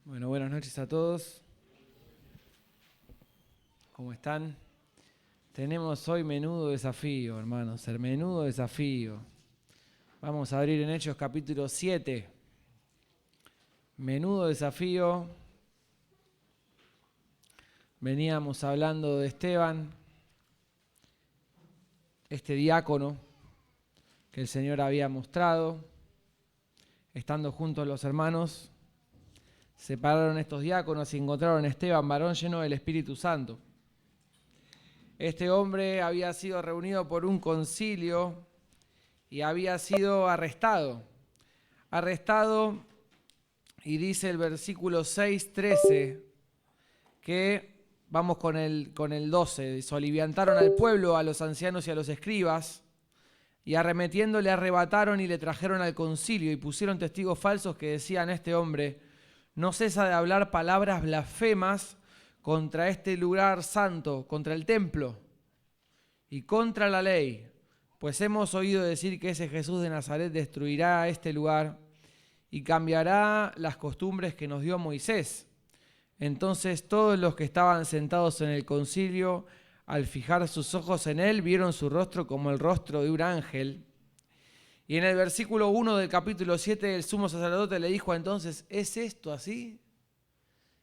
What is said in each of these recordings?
Bueno, buenas noches a todos. ¿Cómo están? Tenemos hoy menudo desafío, hermanos, el menudo desafío. Vamos a abrir en Hechos capítulo 7. Menudo desafío. Veníamos hablando de Esteban, este diácono que el Señor había mostrado. Estando juntos los hermanos, separaron estos diáconos y encontraron a Esteban, varón lleno del Espíritu Santo. Este hombre había sido reunido por un concilio y había sido arrestado. Y dice el versículo 6:13 que, vamos con el 12, soliviantaron al pueblo, a los ancianos y a los escribas, y arremetiendo le arrebataron y le trajeron al concilio y pusieron testigos falsos que decían: este hombre no cesa de hablar palabras blasfemas contra este lugar santo, contra el templo y contra la ley, pues hemos oído decir que ese Jesús de Nazaret destruirá este lugar y cambiará las costumbres que nos dio Moisés. Entonces todos los que estaban sentados en el concilio, al fijar sus ojos en él, vieron su rostro como el rostro de un ángel. Y en el versículo 1 del capítulo 7, el sumo sacerdote le dijo entonces: ¿es esto así?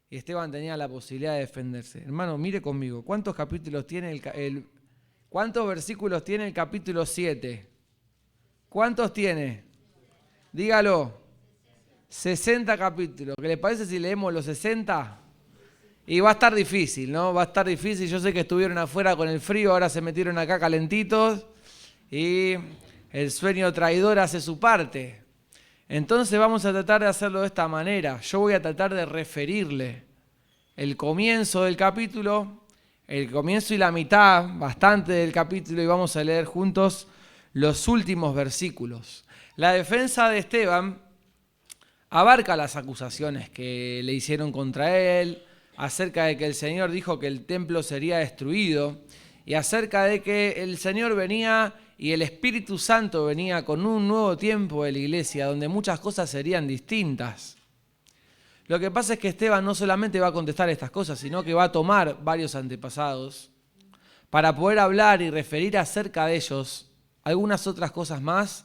Y Esteban tenía la posibilidad de defenderse. Hermano, mire conmigo, ¿cuántos versículos tiene el capítulo 7? ¿Cuántos tiene? Dígalo. 60 capítulos. ¿Qué le parece si leemos los 60? Y va a estar difícil, ¿no? Va a estar difícil. Yo sé que estuvieron afuera con el frío, ahora se metieron acá calentitos y el sueño traidor hace su parte. Entonces vamos a tratar de hacerlo de esta manera. Yo voy a tratar de referirle el comienzo del capítulo, el comienzo y la mitad, bastante del capítulo, y vamos a leer juntos los últimos versículos. La defensa de Esteban abarca las acusaciones que le hicieron contra él, acerca de que el Señor dijo que el templo sería destruido, y acerca de que el Señor venía y el Espíritu Santo venía con un nuevo tiempo de la iglesia, donde muchas cosas serían distintas. Lo que pasa es que Esteban no solamente va a contestar estas cosas, sino que va a tomar varios antepasados para poder hablar y referir acerca de ellos algunas otras cosas más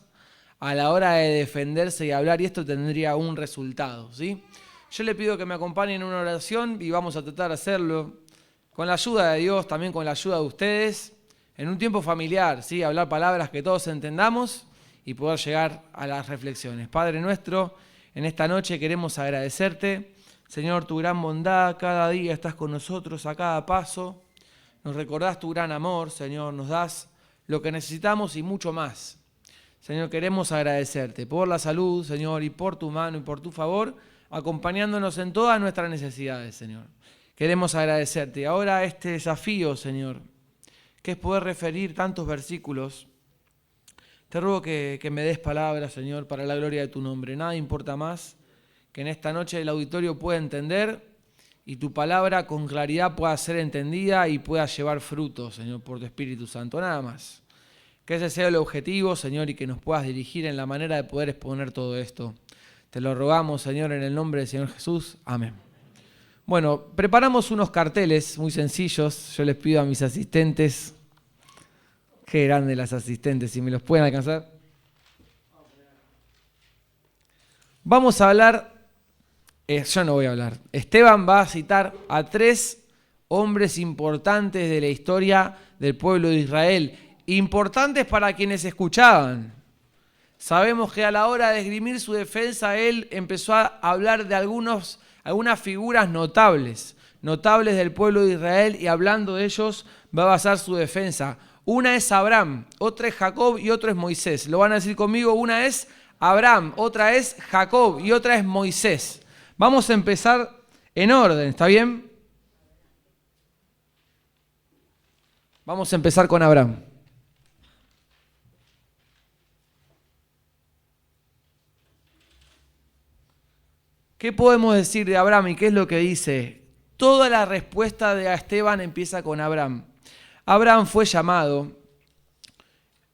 a la hora de defenderse y hablar, y esto tendría un resultado, ¿sí? Yo le pido que me acompañen en una oración y vamos a tratar de hacerlo con la ayuda de Dios, también con la ayuda de ustedes, en un tiempo familiar, ¿sí? Hablar palabras que todos entendamos y poder llegar a las reflexiones. Padre nuestro, en esta noche queremos agradecerte, Señor, tu gran bondad. Cada día estás con nosotros a cada paso. Nos recordás tu gran amor, Señor, nos das lo que necesitamos y mucho más. Señor, queremos agradecerte por la salud, Señor, y por tu mano y por tu favor, acompañándonos en todas nuestras necesidades, Señor. Queremos agradecerte. Ahora este desafío, Señor, que es poder referir tantos versículos, te ruego que me des palabras, Señor, para la gloria de tu nombre. Nada importa más que en esta noche el auditorio pueda entender y tu palabra con claridad pueda ser entendida y pueda llevar fruto, Señor, por tu Espíritu Santo. Nada más. Que ese sea el objetivo, Señor, y que nos puedas dirigir en la manera de poder exponer todo esto. Te lo rogamos, Señor, en el nombre del Señor Jesús. Amén. Bueno, preparamos unos carteles muy sencillos. Yo les pido a mis asistentes, qué grandes las asistentes, si me los pueden alcanzar. Vamos a hablar, yo no voy a hablar. Esteban va a citar a 3 hombres importantes de la historia del pueblo de Israel. Importantes para quienes escuchaban. Sabemos que a la hora de esgrimir su defensa, él empezó a hablar de algunas figuras notables del pueblo de Israel, y hablando de ellos va a basar su defensa. Una es Abraham, otra es Jacob y otro es Moisés. Lo van a decir conmigo: una es Abraham, otra es Jacob y otra es Moisés. Vamos a empezar en orden, ¿está bien? Vamos a empezar con Abraham. ¿Qué podemos decir de Abraham y qué es lo que dice? Toda la respuesta de Esteban empieza con Abraham. Abraham fue llamado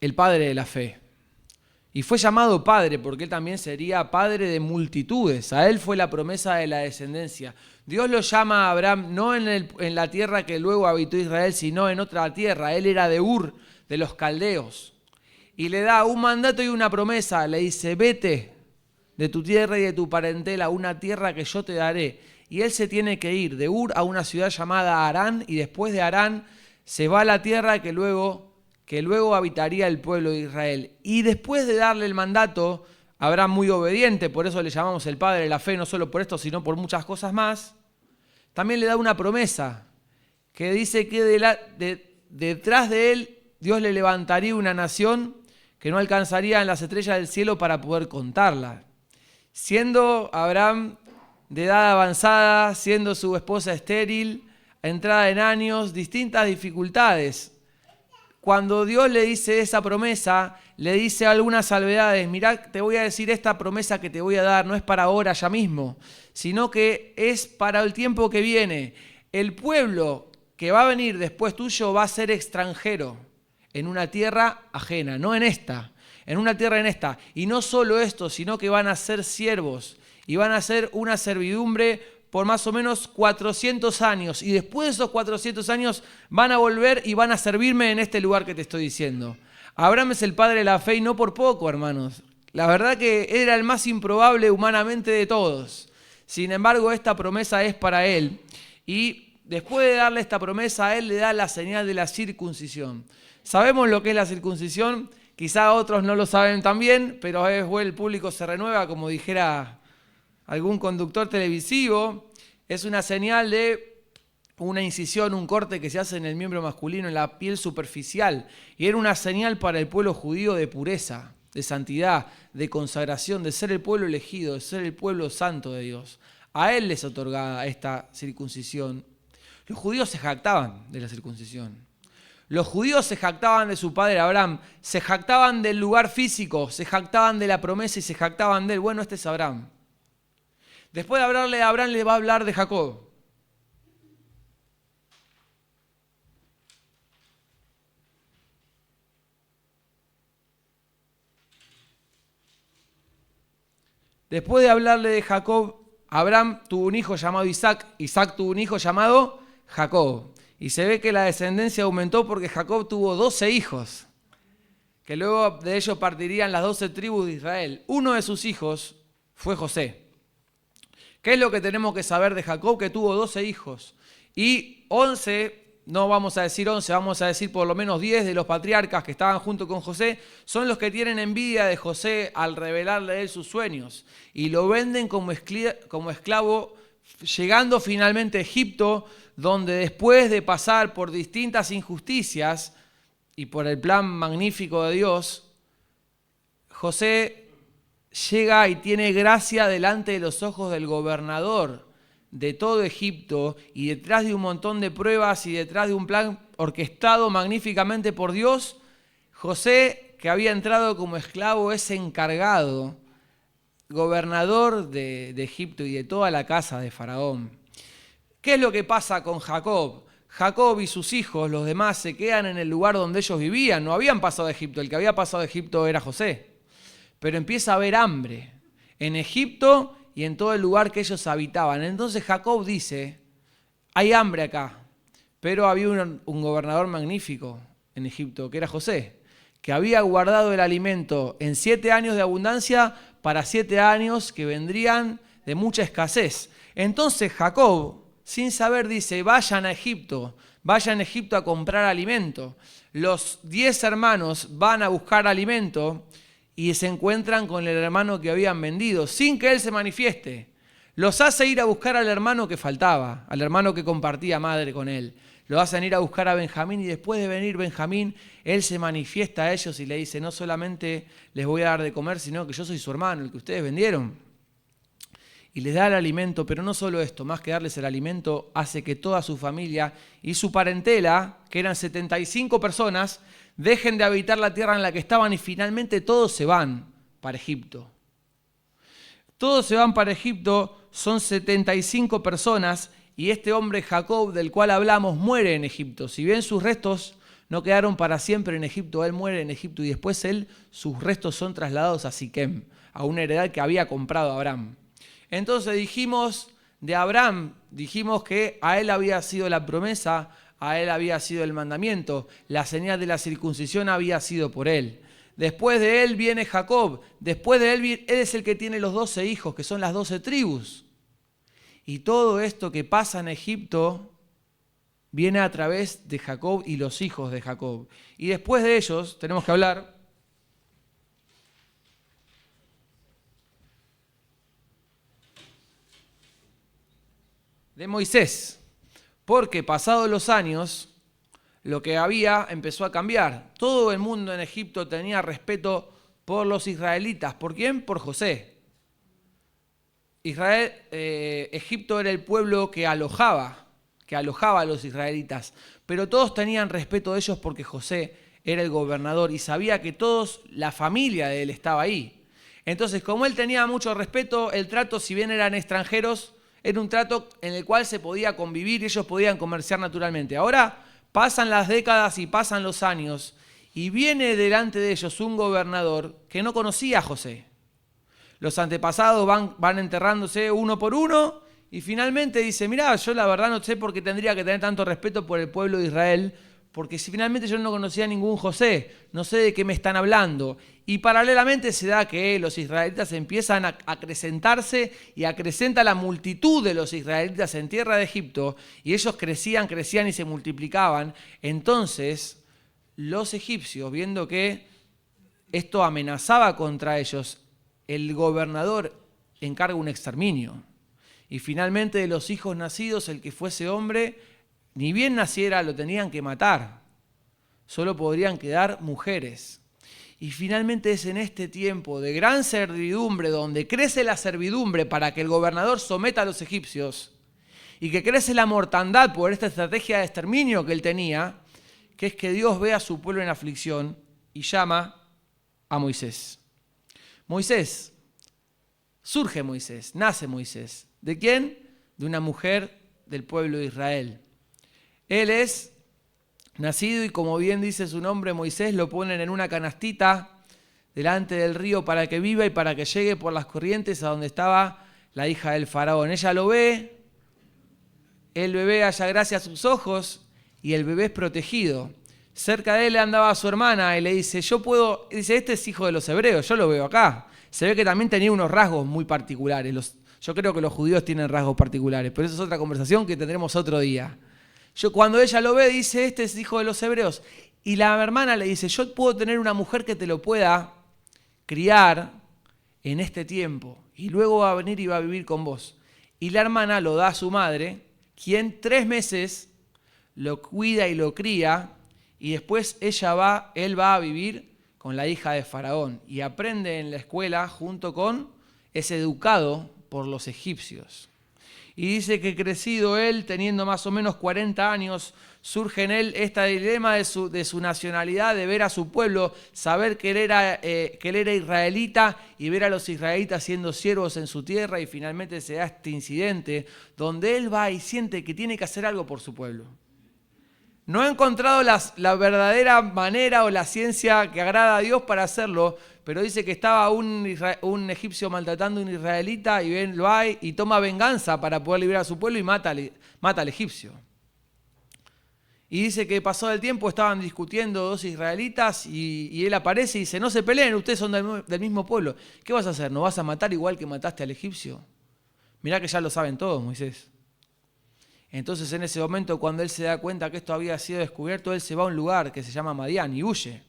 el padre de la fe. Y fue llamado padre porque él también sería padre de multitudes. A él fue la promesa de la descendencia. Dios lo llama a Abraham no en la tierra que luego habitó Israel, sino en otra tierra. Él era de Ur, de los caldeos. Y le da un mandato y una promesa. Le dice, vete de tu tierra y de tu parentela a una tierra que yo te daré. Y él se tiene que ir de Ur a una ciudad llamada Harán, y después de Harán se va a la tierra que luego habitaría el pueblo de Israel. Y después de darle el mandato, Abraham muy obediente, por eso le llamamos el padre de la fe, no solo por esto, sino por muchas cosas más, también le da una promesa que dice que detrás de él Dios le levantaría una nación que no alcanzaría en las estrellas del cielo para poder contarla. Siendo Abraham de edad avanzada, siendo su esposa estéril, entrada en años, distintas dificultades. Cuando Dios le dice esa promesa, le dice algunas salvedades. Mirá, te voy a decir esta promesa que te voy a dar, no es para ahora, ya mismo, sino que es para el tiempo que viene. El pueblo que va a venir después tuyo va a ser extranjero en una tierra ajena, no en esta, en una tierra en esta. Y no solo esto, sino que van a ser siervos y van a ser una servidumbre por más o menos 400 años. Y después de esos 400 años van a volver y van a servirme en este lugar que te estoy diciendo. Abraham es el padre de la fe y no por poco, hermanos. La verdad que era el más improbable humanamente de todos. Sin embargo, esta promesa es para él. Y después de darle esta promesa, a él le da la señal de la circuncisión. Sabemos lo que es la circuncisión. Quizá otros no lo saben tan bien, pero el público se renueva, como dijera algún conductor televisivo. Es una señal de una incisión, un corte que se hace en el miembro masculino, en la piel superficial. Y era una señal para el pueblo judío de pureza, de santidad, de consagración, de ser el pueblo elegido, de ser el pueblo santo de Dios. A él les otorgaba esta circuncisión. Los judíos se jactaban de la circuncisión. Los judíos se jactaban de su padre Abraham, se jactaban del lugar físico, se jactaban de la promesa y se jactaban de él. Bueno, este es Abraham. Después de hablarle de Abraham, le va a hablar de Jacob. Después de hablarle de Jacob, Abraham tuvo un hijo llamado Isaac, Isaac tuvo un hijo llamado Jacob. Y se ve que la descendencia aumentó porque Jacob tuvo 12 hijos, que luego de ellos partirían las 12 tribus de Israel. Uno de sus hijos fue José. ¿Qué es lo que tenemos que saber de Jacob? Que tuvo 12 hijos. Y 11, no vamos a decir 11, vamos a decir por lo menos 10 de los patriarcas que estaban junto con José, son los que tienen envidia de José al revelarle a él sus sueños. Y lo venden como esclavo, llegando finalmente a Egipto, donde después de pasar por distintas injusticias y por el plan magnífico de Dios, José llega y tiene gracia delante de los ojos del gobernador de todo Egipto, y detrás de un montón de pruebas y detrás de un plan orquestado magníficamente por Dios, José, que había entrado como esclavo, es encargado, gobernador de Egipto y de toda la casa de Faraón. ¿Qué es lo que pasa con Jacob? Jacob y sus hijos, los demás, se quedan en el lugar donde ellos vivían. No habían pasado a Egipto, el que había pasado a Egipto era José. Pero empieza a haber hambre en Egipto y en todo el lugar que ellos habitaban. Entonces Jacob dice, hay hambre acá, pero había un gobernador magnífico en Egipto, que era José, que había guardado el alimento en 7 años de abundancia para 7 años que vendrían de mucha escasez. Entonces Jacob, sin saber, dice, vayan a Egipto a comprar alimento. Los 10 hermanos van a buscar alimento y se encuentran con el hermano que habían vendido, sin que él se manifieste. Los hace ir a buscar al hermano que faltaba, al hermano que compartía madre con él. Lo hacen ir a buscar a Benjamín, y después de venir Benjamín, él se manifiesta a ellos y le dice, no solamente les voy a dar de comer, sino que yo soy su hermano, el que ustedes vendieron. Y les da el alimento, pero no solo esto, más que darles el alimento, hace que toda su familia y su parentela, que eran 75 personas, dejen de habitar la tierra en la que estaban, y finalmente todos se van para Egipto. Todos se van para Egipto, son 75 personas, y este hombre Jacob, del cual hablamos, muere en Egipto. Si bien sus restos no quedaron para siempre en Egipto. Él muere en Egipto y después sus restos son trasladados a Siquem, a una heredad que había comprado Abraham. Entonces dijimos de Abraham, dijimos que a él había sido la promesa, a él había sido el mandamiento, la señal de la circuncisión había sido por él. Después de él viene Jacob, después de él es el que tiene los 12 hijos, que son las 12 tribus. Y todo esto que pasa en Egipto viene a través de Jacob y los hijos de Jacob. Y después de ellos tenemos que hablar de Moisés, porque pasados los años, lo que había empezó a cambiar. Todo el mundo en Egipto tenía respeto por los israelitas. ¿Por quién? Por José. Egipto era el pueblo que alojaba a los israelitas, pero todos tenían respeto de ellos porque José era el gobernador y sabía que la familia de él estaba ahí. Entonces, como él tenía mucho respeto, el trato, si bien eran extranjeros, era un trato en el cual se podía convivir y ellos podían comerciar naturalmente. Ahora pasan las décadas y pasan los años y viene delante de ellos un gobernador que no conocía a José. Los antepasados van enterrándose uno por uno y finalmente dice, mirá, yo la verdad no sé por qué tendría que tener tanto respeto por el pueblo de Israel, porque si finalmente yo no conocía a ningún José, no sé de qué me están hablando. Y paralelamente se da que los israelitas empiezan a acrecentarse y acrecenta la multitud de los israelitas en tierra de Egipto y ellos crecían y se multiplicaban. Entonces los egipcios, viendo que esto amenazaba contra ellos, el gobernador encarga un exterminio. Y finalmente de los hijos nacidos, el que fuese hombre, ni bien naciera, lo tenían que matar. Solo podrían quedar mujeres. Y finalmente es en este tiempo de gran servidumbre, donde crece la servidumbre para que el gobernador someta a los egipcios, y que crece la mortandad por esta estrategia de exterminio que él tenía, que es que Dios ve a su pueblo en aflicción y llama a Moisés. Surge Moisés, nace Moisés. ¿De quién? De una mujer del pueblo de Israel. Él es nacido y como bien dice su nombre, Moisés, lo ponen en una canastita delante del río para que viva y para que llegue por las corrientes a donde estaba la hija del faraón. Ella lo ve, el bebé halla gracia a sus ojos y el bebé es protegido. Cerca de él andaba su hermana y le dice, dice, este es hijo de los hebreos, yo lo veo acá. Se ve que también tenía unos rasgos muy particulares. Yo creo que los judíos tienen rasgos particulares, pero eso es otra conversación que tendremos otro día. Cuando ella lo ve, dice, este es hijo de los hebreos. Y la hermana le dice, yo puedo tener una mujer que te lo pueda criar en este tiempo. Y luego va a venir y va a vivir con vos. Y la hermana lo da a su madre, quien 3 meses lo cuida y lo cría. Y después él va a vivir con la hija de Faraón. Y aprende en la escuela junto es educado por los egipcios. Y dice que crecido él, teniendo más o menos 40 años, surge en él este dilema de su nacionalidad, de ver a su pueblo, saber que él era israelita y ver a los israelitas siendo siervos en su tierra, y finalmente se da este incidente donde él va y siente que tiene que hacer algo por su pueblo. No ha encontrado la verdadera manera o la ciencia que agrada a Dios para hacerlo, pero dice que estaba un egipcio maltratando a un israelita y lo hay y toma venganza para poder liberar a su pueblo y mata al egipcio. Y dice que pasado el tiempo estaban discutiendo 2 israelitas y él aparece y dice, no se peleen, ustedes son del mismo pueblo. ¿Qué vas a hacer? ¿No vas a matar igual que mataste al egipcio? Mirá que ya lo saben todos, Moisés. Entonces en ese momento, cuando él se da cuenta que esto había sido descubierto, él se va a un lugar que se llama Madián y huye.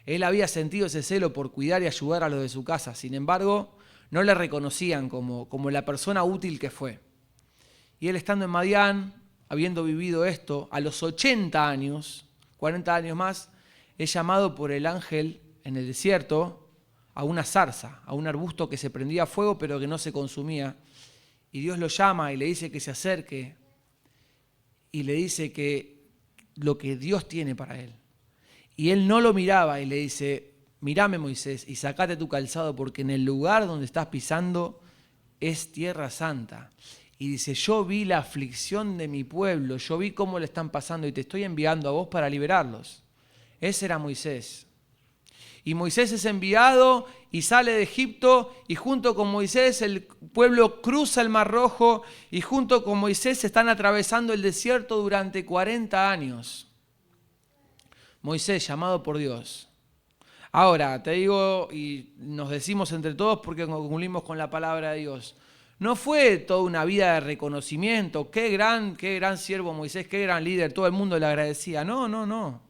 Él había sentido ese celo por cuidar y ayudar a los de su casa. Sin embargo, no le reconocían como la persona útil que fue. Y él estando en Madián, habiendo vivido esto, a los 80 años, 40 años más, es llamado por el ángel en el desierto a una zarza, a un arbusto que se prendía a fuego pero que no se consumía. Y Dios lo llama y le dice que se acerque y le dice que lo que Dios tiene para él. Y él no lo miraba y le dice, mirame Moisés y sacate tu calzado porque en el lugar donde estás pisando es tierra santa. Y dice, yo vi la aflicción de mi pueblo, yo vi cómo le están pasando y te estoy enviando a vos para liberarlos. Ese era Moisés. Y Moisés es enviado y sale de Egipto y junto con Moisés el pueblo cruza el Mar Rojo y junto con Moisés están atravesando el desierto durante 40 años. Moisés, llamado por Dios. Ahora, te digo y nos decimos entre todos porque concluimos con la palabra de Dios. No fue toda una vida de reconocimiento, qué gran siervo Moisés, qué gran líder, todo el mundo le agradecía. No.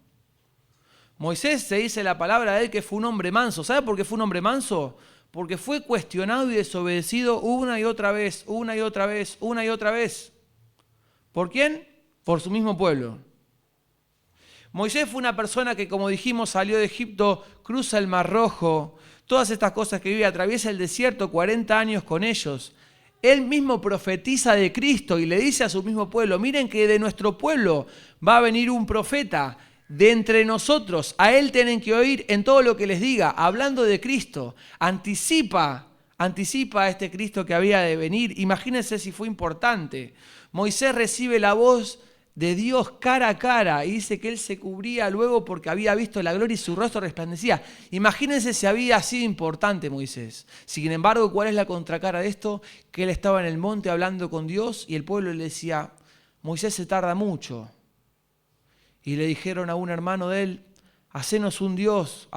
Moisés, se dice la palabra de él que fue un hombre manso. ¿Sabe por qué fue un hombre manso? Porque fue cuestionado y desobedecido una y otra vez. ¿Por quién? Por su mismo pueblo. Moisés fue una persona que, como dijimos, salió de Egipto, cruza el Mar Rojo, todas estas cosas que vive, atraviesa el desierto 40 años con ellos. Él mismo profetiza de Cristo y le dice a su mismo pueblo, miren que de nuestro pueblo va a venir un profeta, de entre nosotros, a él tienen que oír en todo lo que les diga, hablando de Cristo, anticipa a este Cristo que había de venir. Imagínense si fue importante. Moisés recibe la voz de Dios cara a cara y dice que él se cubría luego porque había visto la gloria y su rostro resplandecía. Imagínense si había sido importante Moisés. Sin embargo, ¿cuál es la contracara de esto? Que él estaba en el monte hablando con Dios y el pueblo le decía, Moisés se tarda mucho. Y le dijeron a un hermano de él, hacenos un Dios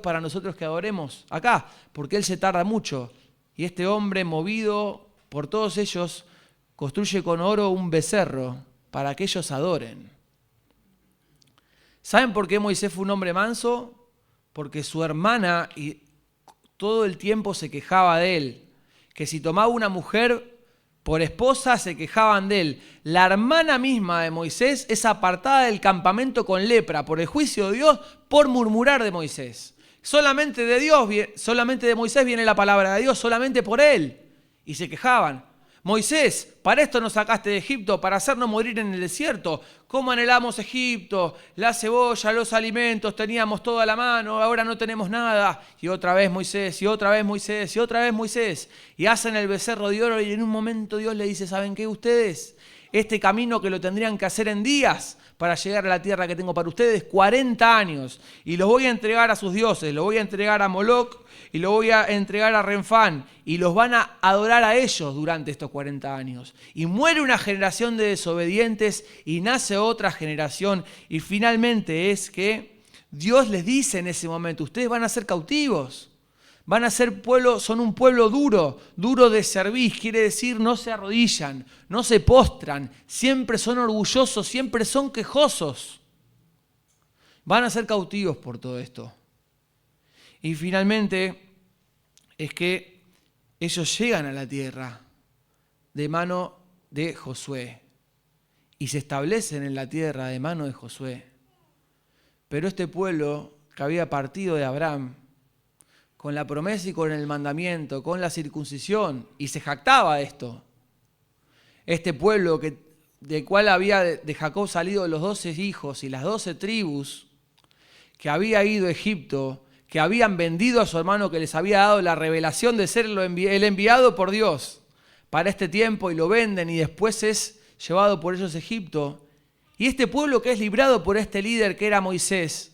para nosotros que adoremos acá, porque él se tarda mucho. Y este hombre, movido por todos ellos, construye con oro un becerro para que ellos adoren. ¿Saben por qué Moisés fue un hombre manso? Porque su hermana y todo el tiempo se quejaba de él, que si tomaba una mujer por esposa se quejaban de él. La hermana misma de Moisés es apartada del campamento con lepra por el juicio de Dios por murmurar de Moisés. Solamente de Moisés viene la palabra de Dios, solamente por él. Y se quejaban. Moisés, para esto nos sacaste de Egipto, para hacernos morir en el desierto. ¿Cómo anhelamos Egipto? La cebolla, los alimentos, teníamos todo a la mano, ahora no tenemos nada. Y otra vez Moisés, y otra vez Moisés, y otra vez Moisés. Y hacen el becerro de oro y en un momento Dios le dice, ¿saben qué ustedes? Este camino que lo tendrían que hacer en días para llegar a la tierra que tengo para ustedes, 40 años. Y los voy a entregar a sus dioses, los voy a entregar a Moloc y los voy a entregar a Renfán. Y los van a adorar a ellos durante estos 40 años. Y muere una generación de desobedientes y nace otra generación. Y finalmente es que Dios les dice en ese momento, ustedes van a ser cautivos. Van a ser son un pueblo duro de cerviz, quiere decir no se arrodillan, no se postran, siempre son orgullosos, siempre son quejosos. Van a ser cautivos por todo esto. Y finalmente es que ellos llegan a la tierra de mano de Josué y se establecen en la tierra de mano de Josué. Pero este pueblo que había partido de Abraham, con la promesa y con el mandamiento, con la circuncisión, y se jactaba de esto. Este pueblo del cual había de Jacob salido los 12 hijos y las 12 tribus, que había ido a Egipto, que habían vendido a su hermano que les había dado la revelación de ser el enviado por Dios para este tiempo y lo venden y después es llevado por ellos a Egipto. Y este pueblo que es librado por este líder que era Moisés,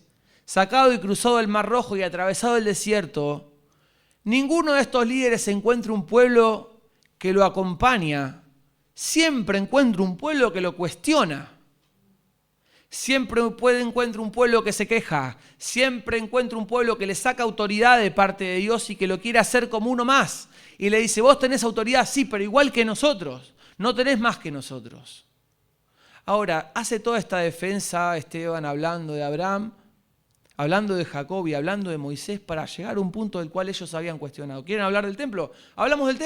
sacado y cruzado el Mar Rojo y atravesado el desierto, ninguno de estos líderes encuentra un pueblo que lo acompaña. Siempre encuentra un pueblo que lo cuestiona. Siempre encuentra un pueblo que se queja. Siempre encuentra un pueblo que le saca autoridad de parte de Dios y que lo quiere hacer como uno más. Y le dice, vos tenés autoridad, sí, pero igual que nosotros. No tenés más que nosotros. Ahora, hace toda esta defensa Esteban hablando de Abraham, hablando de Jacob y hablando de Moisés para llegar a un punto del cual ellos habían cuestionado. ¿Quieren hablar del templo? Hablamos del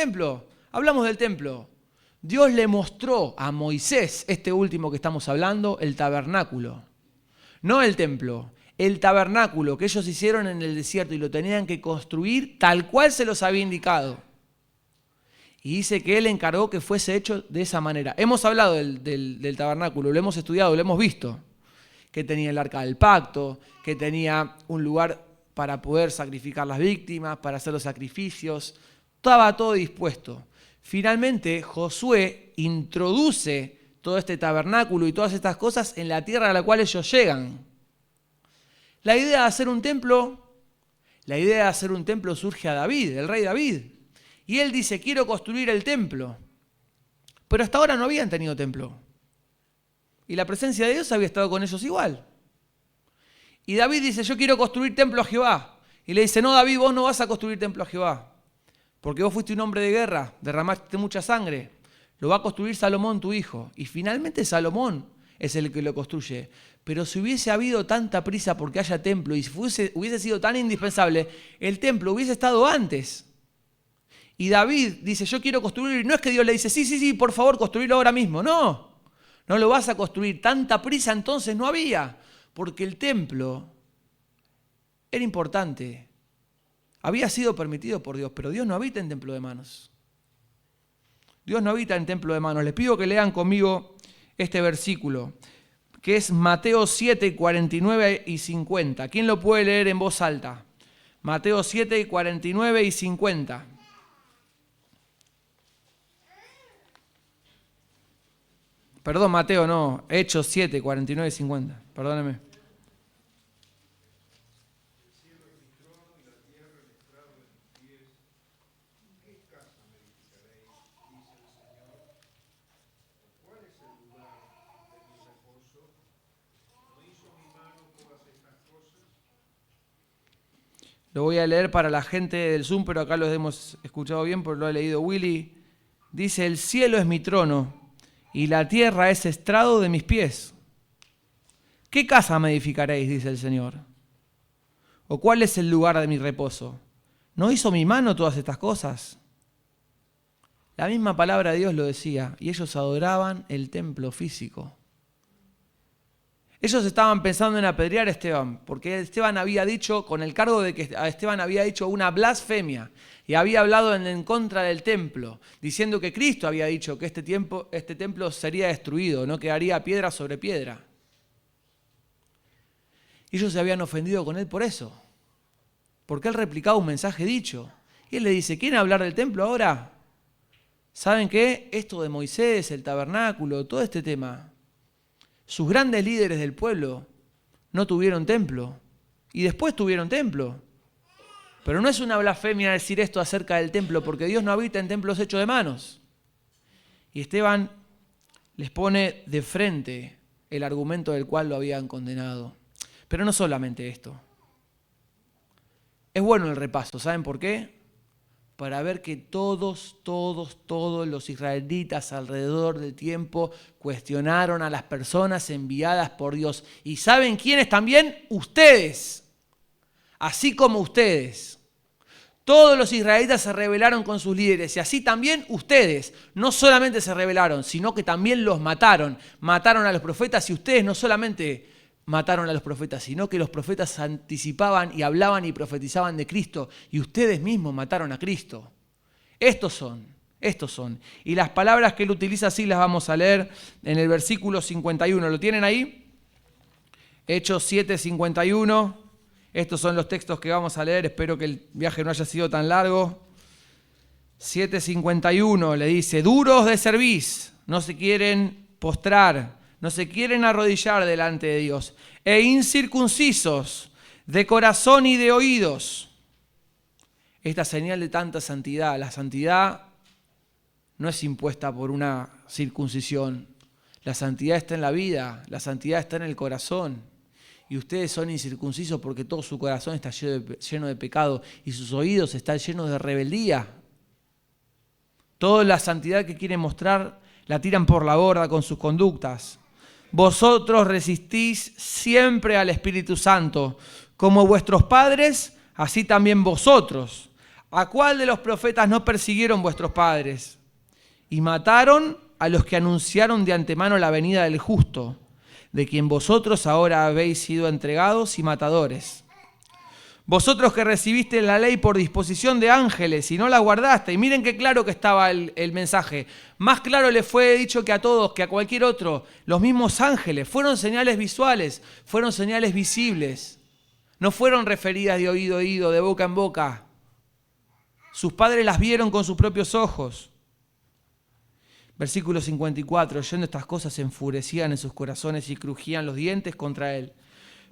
templo. Dios le mostró a Moisés, este último que estamos hablando, el tabernáculo. No el templo, el tabernáculo que ellos hicieron en el desierto y lo tenían que construir tal cual se los había indicado. Y dice que él encargó que fuese hecho de esa manera. Hemos hablado del tabernáculo, lo hemos estudiado, lo hemos visto. Que tenía el arca del pacto, que tenía un lugar para poder sacrificar las víctimas, para hacer los sacrificios. Estaba todo dispuesto. Finalmente, Josué introduce todo este tabernáculo y todas estas cosas en la tierra a la cual ellos llegan. La idea de hacer un templo surge a David, el rey David. Y él dice, quiero construir el templo. Pero hasta ahora no habían tenido templo. Y la presencia de Dios había estado con ellos igual. Y David dice, yo quiero construir templo a Jehová. Y le dice, no, David, vos no vas a construir templo a Jehová. Porque vos fuiste un hombre de guerra, derramaste mucha sangre. Lo va a construir Salomón, tu hijo. Y finalmente Salomón es el que lo construye. Pero si hubiese habido tanta prisa porque haya templo y hubiese sido tan indispensable, el templo hubiese estado antes. Y David dice, yo quiero construir. Y no es que Dios le dice, sí, por favor, construirlo ahora mismo. No lo vas a construir. Tanta prisa entonces no había. Porque el templo era importante. Había sido permitido por Dios, pero Dios no habita en templo de manos. Dios no habita en templo de manos. Les pido que lean conmigo este versículo, que es Mateo 7, 49 y 50. ¿Quién lo puede leer en voz alta? Mateo 7, 49 y 50. Perdón, Mateo, no. Hechos 7, 49 y 50. Perdóneme. Lo voy a leer para la gente del Zoom, pero acá lo hemos escuchado bien porque lo ha leído Willy. Dice, el cielo es mi trono y la tierra es estrado de mis pies. ¿Qué casa me edificaréis? Dice el Señor. ¿O cuál es el lugar de mi reposo? ¿No hizo mi mano todas estas cosas? La misma palabra de Dios lo decía, y ellos adoraban el templo físico. Ellos estaban pensando en apedrear a Esteban, porque Esteban había dicho, con el cargo de que a Esteban había dicho una blasfemia, y había hablado en contra del templo, diciendo que Cristo había dicho que este templo sería destruido, no quedaría piedra sobre piedra. Ellos se habían ofendido con él por eso, porque él replicaba un mensaje dicho. Y él le dice, ¿quieren hablar del templo ahora? ¿Saben qué? Esto de Moisés, el tabernáculo, todo este tema. Sus grandes líderes del pueblo no tuvieron templo y después tuvieron templo. Pero no es una blasfemia decir esto acerca del templo, porque Dios no habita en templos hechos de manos. Y Esteban les pone de frente el argumento del cual lo habían condenado. Pero no solamente esto. Es bueno el repaso, ¿saben por qué? Para ver que todos los israelitas alrededor del tiempo cuestionaron a las personas enviadas por Dios. ¿Y saben quiénes también? Ustedes. Así como ustedes. Todos los israelitas se rebelaron con sus líderes y así también ustedes. No solamente se rebelaron, sino que también los mataron. Mataron a los profetas y ustedes no solamente mataron a los profetas, sino que los profetas anticipaban y hablaban y profetizaban de Cristo, y ustedes mismos mataron a Cristo. Estos son. Y las palabras que él utiliza así las vamos a leer en el versículo 51. ¿Lo tienen ahí? Hechos 7, 51. Estos son los textos que vamos a leer. Espero que el viaje no haya sido tan largo. 7:51 le dice, duros de cerviz, no se quieren postrar, no se quieren arrodillar delante de Dios, e incircuncisos de corazón y de oídos. Esta señal de tanta santidad, la santidad no es impuesta por una circuncisión. La santidad está en la vida, la santidad está en el corazón. Y ustedes son incircuncisos porque todo su corazón está lleno de pecado y sus oídos están llenos de rebeldía. Toda la santidad que quieren mostrar la tiran por la borda con sus conductas. Vosotros resistís siempre al Espíritu Santo, como vuestros padres, así también vosotros. ¿A cuál de los profetas no persiguieron vuestros padres? Y mataron a los que anunciaron de antemano la venida del justo, de quien vosotros ahora habéis sido entregados y matadores. Vosotros que recibiste la ley por disposición de ángeles y no la guardaste. Y miren qué claro que estaba el mensaje. Más claro le fue dicho que a todos, que a cualquier otro. Los mismos ángeles. Fueron señales visuales, fueron señales visibles. No fueron referidas de oído a oído, de boca en boca. Sus padres las vieron con sus propios ojos. Versículo 54, oyendo estas cosas se enfurecían en sus corazones y crujían los dientes contra él.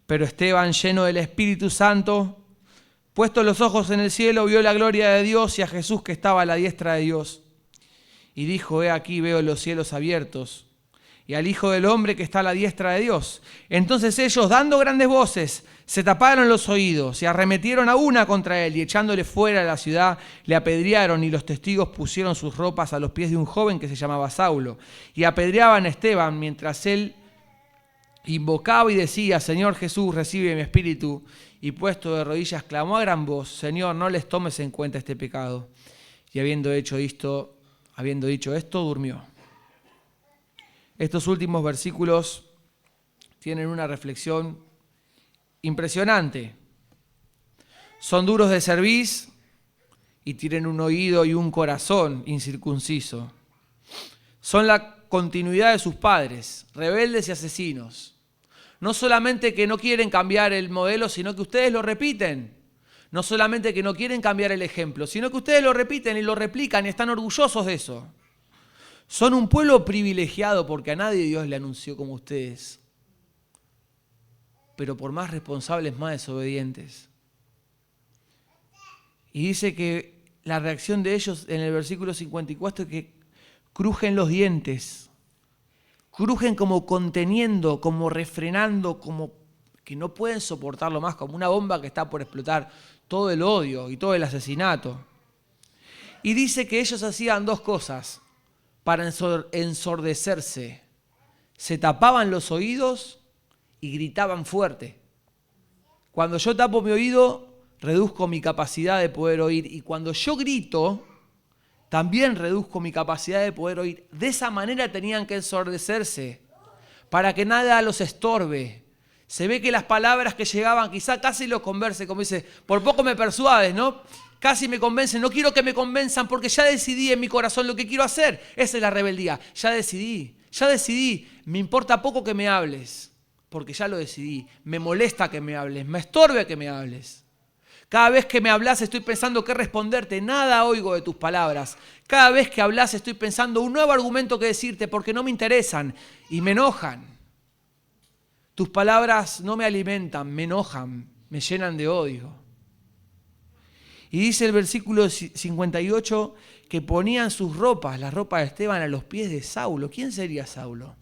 Pero Esteban, lleno del Espíritu Santo, puestos los ojos en el cielo, vio la gloria de Dios y a Jesús que estaba a la diestra de Dios. Y dijo, he aquí veo los cielos abiertos y al Hijo del Hombre que está a la diestra de Dios. Entonces ellos, dando grandes voces, se taparon los oídos y arremetieron a una contra él y echándole fuera de la ciudad, le apedrearon y los testigos pusieron sus ropas a los pies de un joven que se llamaba Saulo. Y apedreaban a Esteban mientras él invocaba y decía, Señor Jesús, recibe mi espíritu. Y puesto de rodillas clamó a gran voz, Señor, no les tomes en cuenta este pecado. Y habiendo dicho esto, durmió. Estos últimos versículos tienen una reflexión impresionante. Son duros de cerviz y tienen un oído y un corazón incircunciso. Son la continuidad de sus padres, rebeldes y asesinos. No solamente que no quieren cambiar el modelo, sino que ustedes lo repiten. No solamente que no quieren cambiar el ejemplo, sino que ustedes lo repiten y lo replican y están orgullosos de eso. Son un pueblo privilegiado porque a nadie Dios le anunció como ustedes. Pero por más responsables, más desobedientes. Y dice que la reacción de ellos en el versículo 54 es que crujen los dientes. Crujen como conteniendo, como refrenando, como que no pueden soportarlo más, como una bomba que está por explotar todo el odio y todo el asesinato. Y dice que ellos hacían dos cosas para ensordecerse. Se tapaban los oídos y gritaban fuerte. Cuando yo tapo mi oído, reduzco mi capacidad de poder oír. Y cuando yo grito, también reduzco mi capacidad de poder oír. De esa manera tenían que ensordecerse, para que nada los estorbe. Se ve que las palabras que llegaban, quizá casi los convence, como dice, por poco me persuades, ¿no? Casi me convencen, no quiero que me convenzan porque ya decidí en mi corazón lo que quiero hacer. Esa es la rebeldía. Ya decidí. Me importa poco que me hables, porque ya lo decidí. Me molesta que me hables, me estorbe que me hables. Cada vez que me hablas estoy pensando qué responderte, nada oigo de tus palabras. Cada vez que hablas estoy pensando un nuevo argumento que decirte porque no me interesan y me enojan. Tus palabras no me alimentan, me enojan, me llenan de odio. Y dice el versículo 58 que ponían sus ropas, las ropas de Esteban, a los pies de Saulo. ¿Quién sería Saulo?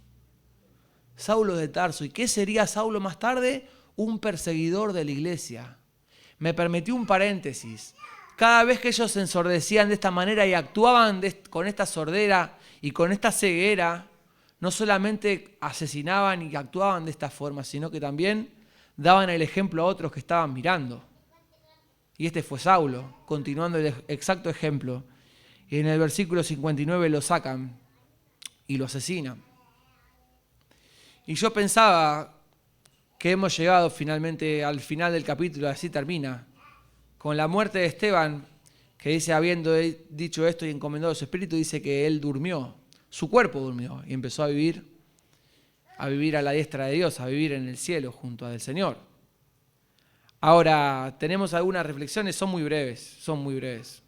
Saulo de Tarso. ¿Y qué sería Saulo más tarde? Un perseguidor de la iglesia. Me permitió un paréntesis. Cada vez que ellos se ensordecían de esta manera y actuaban con esta sordera y con esta ceguera, no solamente asesinaban y actuaban de esta forma, sino que también daban el ejemplo a otros que estaban mirando. Y este fue Saulo, continuando el exacto ejemplo. Y en el versículo 59 lo sacan y lo asesinan. Y yo pensaba que hemos llegado finalmente al final del capítulo, así termina, con la muerte de Esteban, que dice, habiendo dicho esto y encomendado su espíritu, dice que él durmió, su cuerpo durmió y empezó a vivir a la diestra de Dios, a vivir en el cielo junto al Señor. Ahora, tenemos algunas reflexiones, son muy breves.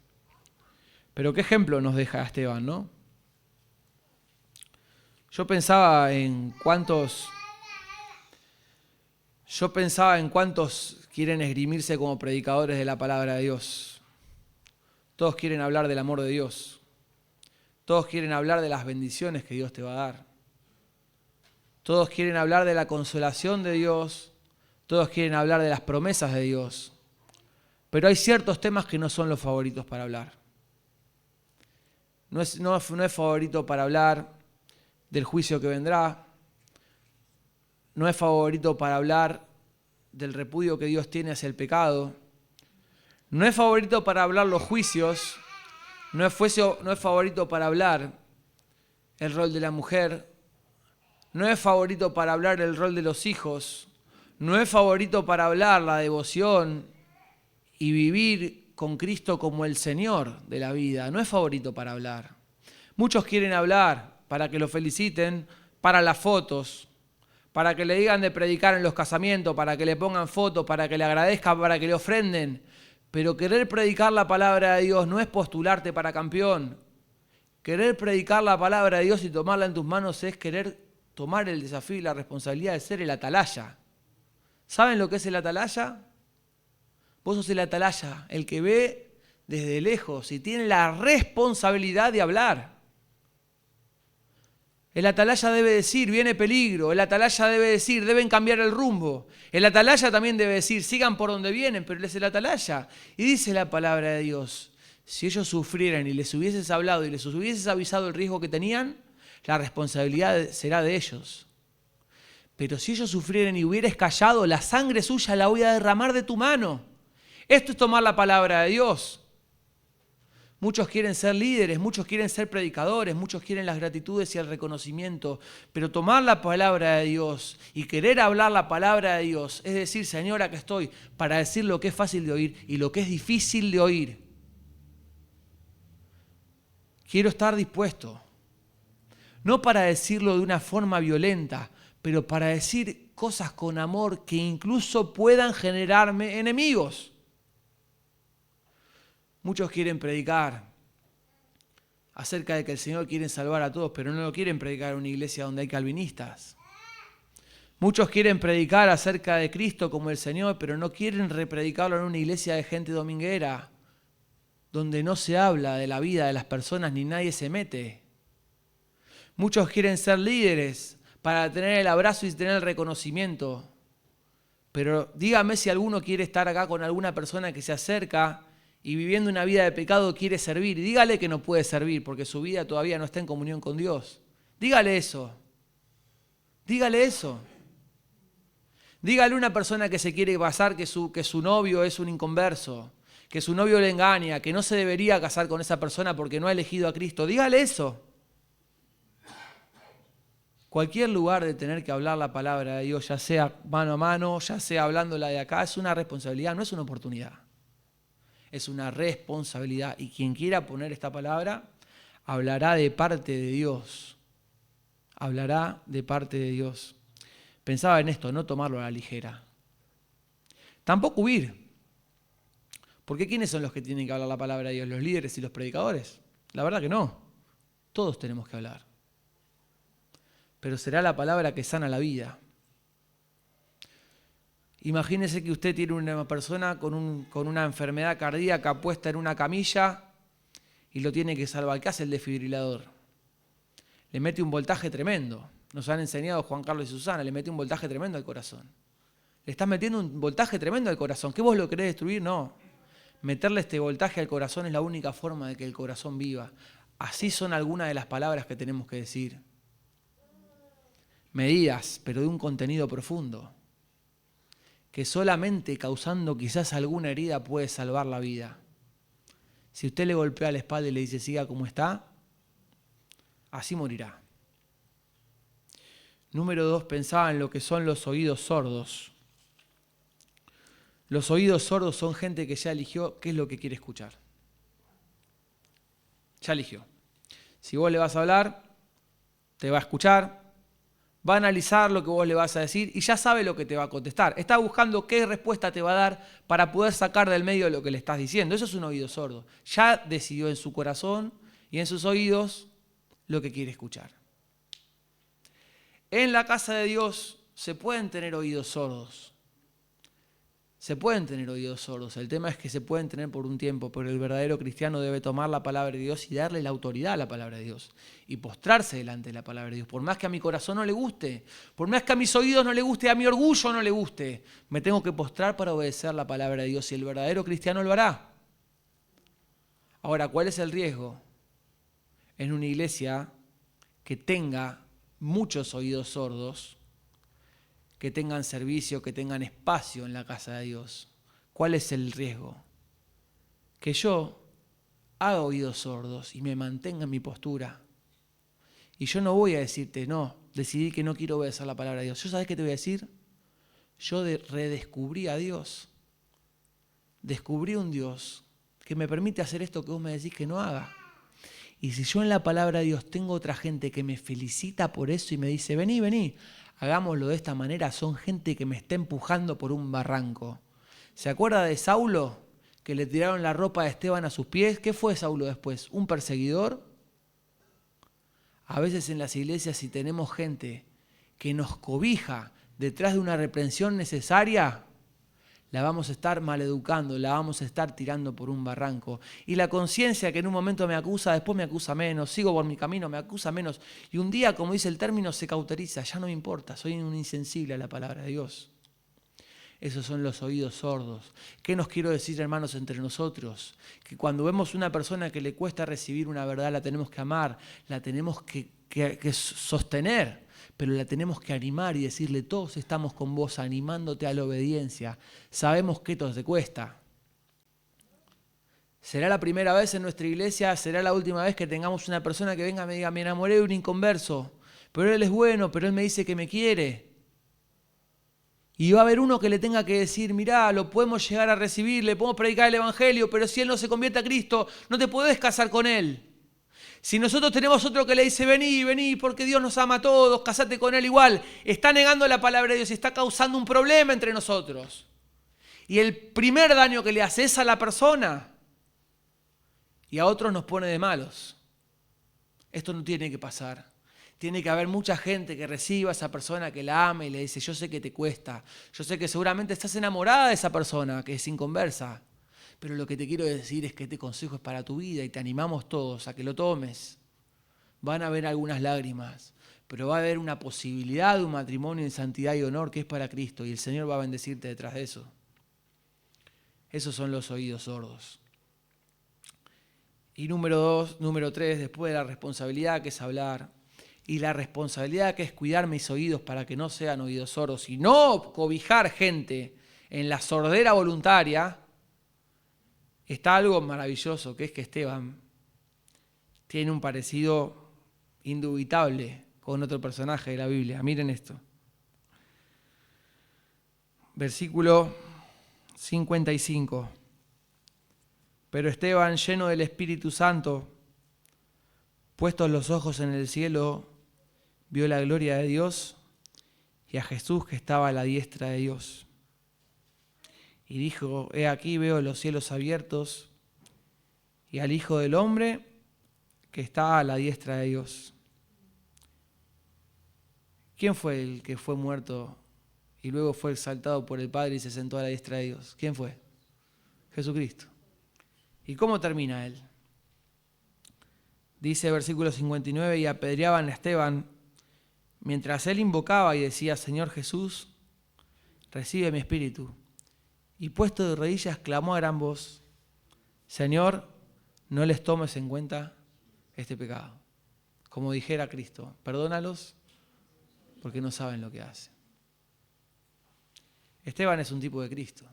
Pero qué ejemplo nos deja Esteban, ¿no? Yo pensaba en cuántos quieren esgrimirse como predicadores de la palabra de Dios. Todos quieren hablar del amor de Dios. Todos quieren hablar de las bendiciones que Dios te va a dar. Todos quieren hablar de la consolación de Dios. Todos quieren hablar de las promesas de Dios. Pero hay ciertos temas que no son los favoritos para hablar. No es favorito para hablar del juicio que vendrá. No es favorito para hablar del repudio que Dios tiene hacia el pecado. No es favorito para hablar los juicios. No es favorito para hablar el rol de la mujer. No es favorito para hablar el rol de los hijos. No es favorito para hablar la devoción y vivir con Cristo como el Señor de la vida. No es favorito para hablar. Muchos quieren hablar para que lo feliciten, para las fotos, para que le digan de predicar en los casamientos, para que le pongan fotos, para que le agradezcan, para que le ofrenden. Pero querer predicar la palabra de Dios no es postularte para campeón. Querer predicar la palabra de Dios y tomarla en tus manos es querer tomar el desafío y la responsabilidad de ser el atalaya. ¿Saben lo que es el atalaya? Vos sos el atalaya, el que ve desde lejos y tiene la responsabilidad de hablar. El atalaya debe decir, viene peligro. El atalaya debe decir, deben cambiar el rumbo. El atalaya también debe decir, sigan por donde vienen, pero él es el atalaya. Y dice la palabra de Dios, si ellos sufrieran y les hubieses hablado y les hubieses avisado el riesgo que tenían, la responsabilidad será de ellos. Pero si ellos sufrieran y hubieras callado, la sangre suya la voy a derramar de tu mano. Esto es tomar la palabra de Dios. Muchos quieren ser líderes, muchos quieren ser predicadores, muchos quieren las gratitudes y el reconocimiento, pero tomar la palabra de Dios y querer hablar la palabra de Dios, es decir, Señor, acá estoy para decir lo que es fácil de oír y lo que es difícil de oír. Quiero estar dispuesto, no para decirlo de una forma violenta, pero para decir cosas con amor que incluso puedan generarme enemigos. Muchos quieren predicar acerca de que el Señor quiere salvar a todos, pero no lo quieren predicar en una iglesia donde hay calvinistas. Muchos quieren predicar acerca de Cristo como el Señor, pero no quieren repredicarlo en una iglesia de gente dominguera, donde no se habla de la vida de las personas ni nadie se mete. Muchos quieren ser líderes para tener el abrazo y tener el reconocimiento, pero dígame si alguno quiere estar acá con alguna persona que se acerca y viviendo una vida de pecado quiere servir. Y dígale que no puede servir porque su vida todavía no está en comunión con Dios. Dígale eso. Dígale eso. Dígale a una persona que se quiere casar que su novio es un inconverso, que su novio le engaña, que no se debería casar con esa persona porque no ha elegido a Cristo. Dígale eso. Cualquier lugar de tener que hablar la palabra de Dios, ya sea mano a mano, ya sea hablándola de acá, es una responsabilidad, no es una oportunidad. Es una responsabilidad. Y quien quiera poner esta palabra, hablará de parte de Dios. Hablará de parte de Dios. Pensaba en esto, no tomarlo a la ligera. Tampoco huir. Porque ¿quiénes son los que tienen que hablar la palabra de Dios? ¿Los líderes y los predicadores? La verdad que no. Todos tenemos que hablar. Pero será la palabra que sana la vida. Imagínese que usted tiene una persona con una enfermedad cardíaca puesta en una camilla y lo tiene que salvar. ¿Qué hace el desfibrilador? Le mete un voltaje tremendo. Nos han enseñado Juan Carlos y Susana, le mete un voltaje tremendo al corazón. Le estás metiendo un voltaje tremendo al corazón. ¿Qué vos lo querés destruir? No. Meterle este voltaje al corazón es la única forma de que el corazón viva. Así son algunas de las palabras que tenemos que decir. Medidas, pero de un contenido profundo, que solamente causando quizás alguna herida puede salvar la vida. Si usted le golpea la espalda y le dice siga como está, así morirá. Número 2, pensaba en lo que son los oídos sordos. Los oídos sordos son gente que ya eligió qué es lo que quiere escuchar. Ya eligió. Si vos le vas a hablar, te va a escuchar, va a analizar lo que vos le vas a decir y ya sabe lo que te va a contestar. Está buscando qué respuesta te va a dar para poder sacar del medio lo que le estás diciendo. Eso es un oído sordo. Ya decidió en su corazón y en sus oídos lo que quiere escuchar. En la casa de Dios se pueden tener oídos sordos. Se pueden tener oídos sordos. El tema es que se pueden tener por un tiempo, pero el verdadero cristiano debe tomar la palabra de Dios y darle la autoridad a la palabra de Dios y postrarse delante de la palabra de Dios. Por más que a mi corazón no le guste, por más que a mis oídos no le guste, a mi orgullo no le guste, me tengo que postrar para obedecer la palabra de Dios y el verdadero cristiano lo hará. Ahora, ¿cuál es el riesgo? En una iglesia que tenga muchos oídos sordos, que tengan servicio, que tengan espacio en la casa de Dios. ¿Cuál es el riesgo? Que yo haga oídos sordos y me mantenga en mi postura. Y yo no voy a decirte, no, decidí que no quiero obedecer la palabra de Dios. ¿Yo sabés qué te voy a decir? Yo redescubrí a Dios. Descubrí un Dios que me permite hacer esto que vos me decís que no haga. Y si yo en la palabra de Dios tengo otra gente que me felicita por eso y me dice, vení, vení, hagámoslo de esta manera, son gente que me está empujando por un barranco. ¿Se acuerda de Saulo? Que le tiraron la ropa de Esteban a sus pies. ¿Qué fue Saulo después? ¿Un perseguidor? A veces en las iglesias, si tenemos gente que nos cobija detrás de una reprensión necesaria, la vamos a estar maleducando, la vamos a estar tirando por un barranco. Y la conciencia que en un momento me acusa, después me acusa menos, sigo por mi camino, me acusa menos. Y un día, como dice el término, se cauteriza, ya no me importa, soy un insensible a la palabra de Dios. Esos son los oídos sordos. ¿Qué nos quiero decir, hermanos, entre nosotros? Que cuando vemos una persona que le cuesta recibir una verdad, la tenemos que amar, la tenemos que sostener, pero la tenemos que animar y decirle, todos estamos con vos, animándote a la obediencia. Sabemos que esto te cuesta. ¿Será la primera vez en nuestra iglesia? ¿Será la última vez que tengamos una persona que venga y me diga, me enamoré de un inconverso, pero él es bueno, pero él me dice que me quiere? Y va a haber uno que le tenga que decir, mirá, lo podemos llegar a recibir, le podemos predicar el evangelio, pero si él no se convierte a Cristo, no te podés casar con él. Si nosotros tenemos otro que le dice, vení, vení, porque Dios nos ama a todos, casate con él igual, está negando la palabra de Dios y está causando un problema entre nosotros. Y el primer daño que le hace es a la persona. Y a otros nos pone de malos. Esto no tiene que pasar. Tiene que haber mucha gente que reciba a esa persona, que la ame y le dice, yo sé que te cuesta, yo sé que seguramente estás enamorada de esa persona que es inconversa, pero lo que te quiero decir es que este consejo es para tu vida y te animamos todos a que lo tomes. Van a haber algunas lágrimas, pero va a haber una posibilidad de un matrimonio en santidad y honor que es para Cristo y el Señor va a bendecirte detrás de eso. Esos son los oídos sordos. Y número 3, después de la responsabilidad que es hablar, y la responsabilidad que es cuidar mis oídos para que no sean oídos sordos y no cobijar gente en la sordera voluntaria, está algo maravilloso, que es que Esteban tiene un parecido indubitable con otro personaje de la Biblia. Miren esto. Versículo 55. Pero Esteban, lleno del Espíritu Santo, puestos los ojos en el cielo, vio la gloria de Dios y a Jesús que estaba a la diestra de Dios. Y dijo, he aquí veo los cielos abiertos y al Hijo del Hombre que está a la diestra de Dios. ¿Quién fue el que fue muerto y luego fue exaltado por el Padre y se sentó a la diestra de Dios? ¿Quién fue? Jesucristo. ¿Y cómo termina él? Dice versículo 59, y apedreaban a Esteban mientras él invocaba y decía, Señor Jesús, recibe mi espíritu. Y puesto de rodillas clamó a gran voz, Señor, no les tomes en cuenta este pecado. Como dijera Cristo, perdónalos porque no saben lo que hacen. Esteban es un tipo de Cristo.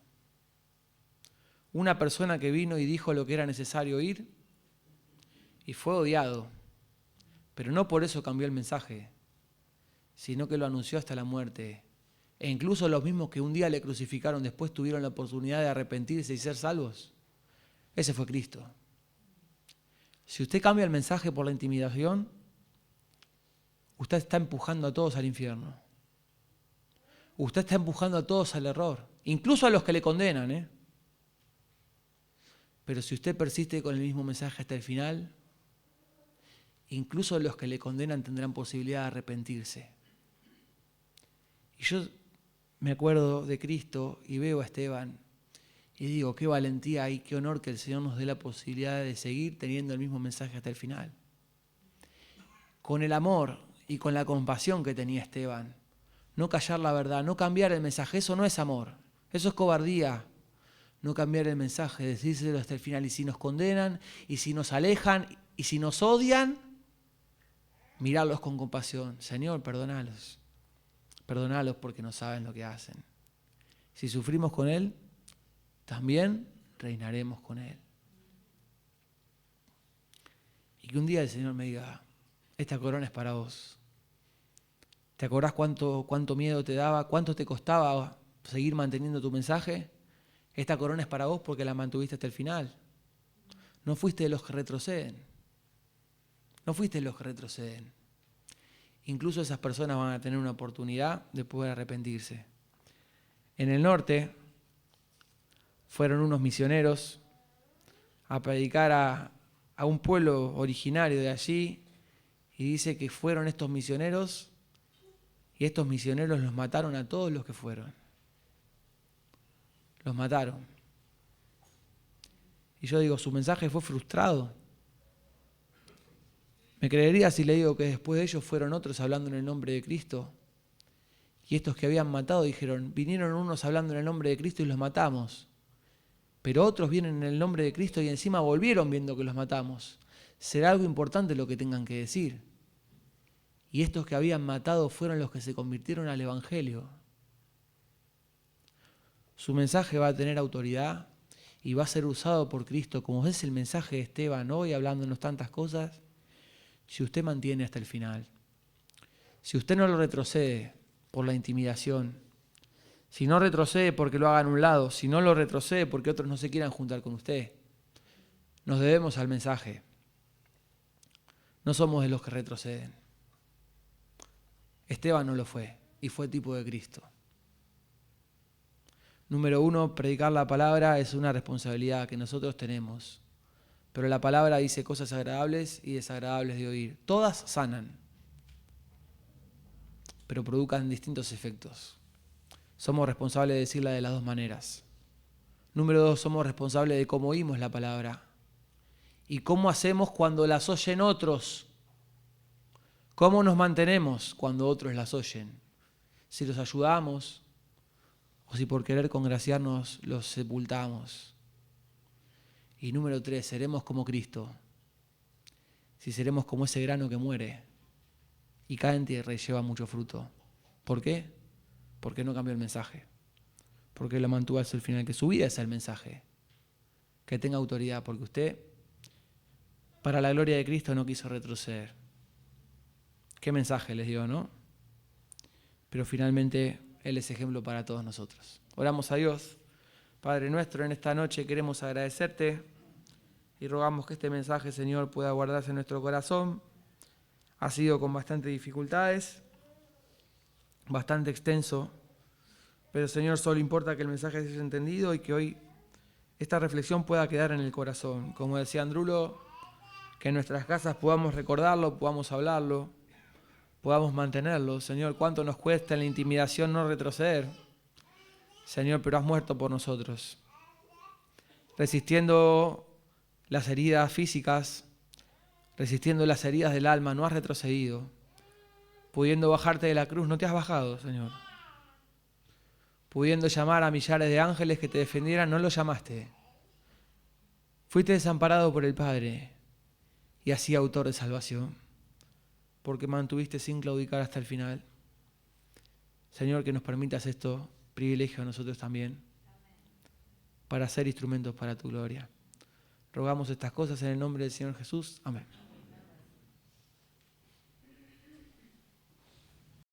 Una persona que vino y dijo lo que era necesario oír y fue odiado, pero no por eso cambió el mensaje, sino que lo anunció hasta la muerte. E incluso los mismos que un día le crucificaron después tuvieron la oportunidad de arrepentirse y ser salvos. Ese fue Cristo. Si usted cambia el mensaje por la intimidación, usted está empujando a todos al infierno. Usted está empujando a todos al error, incluso a los que le condenan, Pero si usted persiste con el mismo mensaje hasta el final, incluso los que le condenan tendrán posibilidad de arrepentirse. Y yo me acuerdo de Cristo y veo a Esteban y digo, qué valentía y qué honor que el Señor nos dé la posibilidad de seguir teniendo el mismo mensaje hasta el final. Con el amor y con la compasión que tenía Esteban, no callar la verdad, no cambiar el mensaje, eso no es amor, eso es cobardía. No cambiar el mensaje, decírselo hasta el final. Y si nos condenan, y si nos alejan, y si nos odian, mirarlos con compasión. Señor, perdónalos. Perdónalos porque no saben lo que hacen. Si sufrimos con Él, también reinaremos con Él. Y que un día el Señor me diga, esta corona es para vos. ¿Te acordás cuánto miedo te daba, cuánto te costaba seguir manteniendo tu mensaje? Esta corona es para vos porque la mantuviste hasta el final. No fuiste de los que retroceden. No fuiste de los que retroceden. Incluso esas personas van a tener una oportunidad de poder arrepentirse. En el norte fueron unos misioneros a predicar a un pueblo originario de allí Y dice que fueron estos misioneros y estos misioneros los mataron a todos los que fueron. Los mataron. Y yo digo, su mensaje fue frustrado. ¿Me creería si le digo que después de ellos fueron otros hablando en el nombre de Cristo? Y estos que habían matado dijeron, vinieron unos hablando en el nombre de Cristo y los matamos. Pero otros vienen en el nombre de Cristo y encima volvieron viendo que los matamos. Será algo importante lo que tengan que decir. Y estos que habían matado fueron los que se convirtieron al Evangelio. Su mensaje va a tener autoridad y va a ser usado por Cristo, como es el mensaje de Esteban hoy, hablándonos tantas cosas, si usted mantiene hasta el final. Si usted no lo retrocede por la intimidación, si no retrocede porque lo hagan a un lado, si no lo retrocede porque otros no se quieran juntar con usted, nos debemos al mensaje. No somos de los que retroceden. Esteban no lo fue y fue tipo de Cristo. Número 1, predicar la palabra es una responsabilidad que nosotros tenemos. Pero la palabra dice cosas agradables y desagradables de oír. Todas sanan, pero provocan distintos efectos. Somos responsables de decirla de las dos maneras. Número 2, somos responsables de cómo oímos la palabra. Y cómo hacemos cuando las oyen otros. ¿Cómo nos mantenemos cuando otros las oyen? Si los ayudamos o si por querer congraciarnos los sepultamos. Y número 3, seremos como Cristo. Si seremos como ese grano que muere y cae en tierra y lleva mucho fruto. ¿Por qué? Porque no cambió el mensaje. Porque lo mantuvo hasta el final. Que su vida es el mensaje. Que tenga autoridad. Porque usted, para la gloria de Cristo, no quiso retroceder. ¿Qué mensaje les dio, no? Pero finalmente Él es ejemplo para todos nosotros. Oramos a Dios. Padre nuestro, en esta noche queremos agradecerte y rogamos que este mensaje, Señor, pueda guardarse en nuestro corazón. Ha sido con bastantes dificultades, bastante extenso, pero, Señor, solo importa que el mensaje sea entendido y que hoy esta reflexión pueda quedar en el corazón. Como decía Andrulo, que en nuestras casas podamos recordarlo, podamos hablarlo, podamos mantenerlo. Señor, cuánto nos cuesta en la intimidación no retroceder. Señor, pero has muerto por nosotros. Resistiendo las heridas físicas, resistiendo las heridas del alma, no has retrocedido. Pudiendo bajarte de la cruz, no te has bajado, Señor. Pudiendo llamar a millares de ángeles que te defendieran, no los llamaste. Fuiste desamparado por el Padre y así autor de salvación, porque mantuviste sin claudicar hasta el final. Señor, que nos permitas esto, privilegio a nosotros también, para ser instrumentos para tu gloria. Rogamos estas cosas en el nombre del Señor Jesús. Amén.